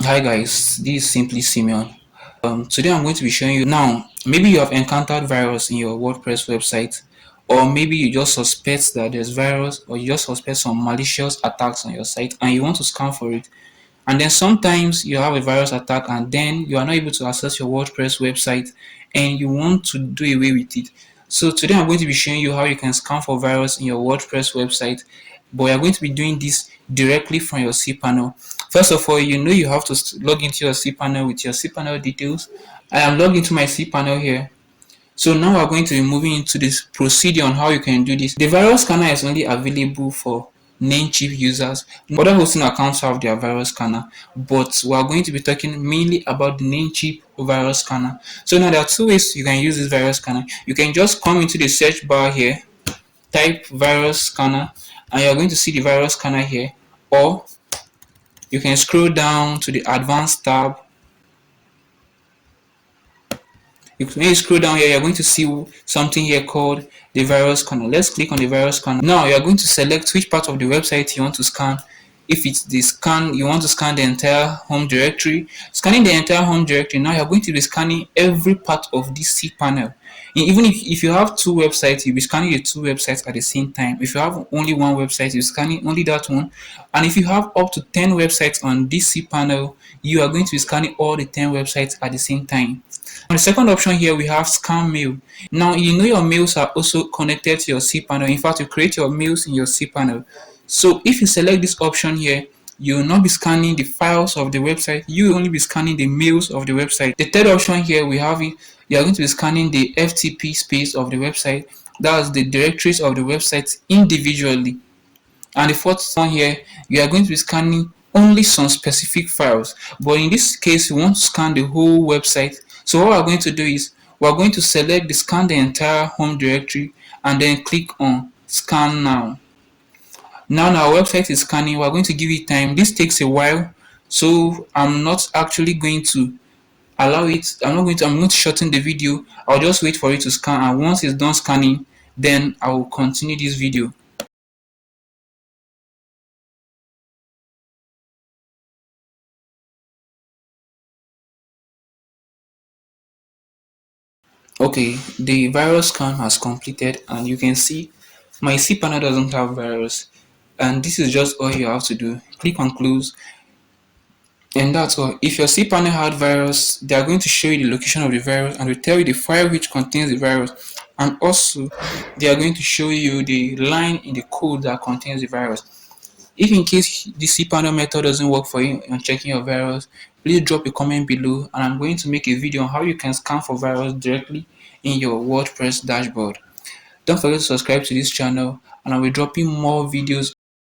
Hi guys, this is simply Simeon. Today I'm going to be showing you. Now maybe you have encountered virus in your WordPress website, or maybe you just suspect that there's virus, or you just suspect some malicious attacks on your site and you want to scan for it. And then sometimes you have a virus attack and then you are not able to access your WordPress website and you want to do away with it. So today I'm going to be showing you how you can scan for virus in your WordPress website, but we are going to be doing this directly from your cPanel. First of all, you have to log into your cPanel with your cPanel details. I am logged into my cPanel here. So now we're going to be moving into this procedure on how you can do this. The virus scanner is only available for Namecheap users. Other hosting accounts have their virus scanner, but we are going to be talking mainly about the Namecheap virus scanner. So now there are two ways you can use this virus scanner. You can just come into the search bar here, type virus scanner, and you're going to see the virus scanner here, or you can scroll down to the advanced tab. When you scroll down here, you're going to see something here called the virus scanner. Let's click on the virus scanner. Now you're going to select which part of the website you want to scan. If it's the scan, you want to scan the entire home directory. Scanning the entire home directory, now you're going to be scanning every part of this cPanel. Even if you have two websites, you'll be scanning the two websites at the same time. If you have only one website, you're scanning only that one. And if you have up to 10 websites on this cPanel, you are going to be scanning all the 10 websites at the same time. On the second option here, we have scan mail. Now your mails are also connected to your cPanel. In fact, you create your mails in your cPanel. So if you select this option here, you will not be scanning the files of the website. You will only be scanning the mails of the website. The third option here, we have it. You are going to be scanning the FTP space of the website. That's the directories of the website individually. And the fourth one here, you are going to be scanning only some specific files. But in this case, you want to scan the whole website. So what we're going to do is we're going to select the scan the entire home directory and then click on scan now. Now our website is scanning. We're going to give it time. This takes a while, so I'm not actually going to allow it. I'm not shorten the video. I'll just wait for it to scan, and once it's done scanning, then I will continue this video. Okay, the virus scan has completed and you can see my cPanel doesn't have virus, and this is just all you have to do. Click on close and that's all. If your cPanel had virus, they are going to show you the location of the virus and will tell you the file which contains the virus, and also they are going to show you the line in the code that contains the virus. If in case the cPanel method doesn't work for you on checking your virus, please drop a comment below and I'm going to make a video on how you can scan for virus directly in your WordPress dashboard. Don't forget to subscribe to this channel and I'll be dropping more videos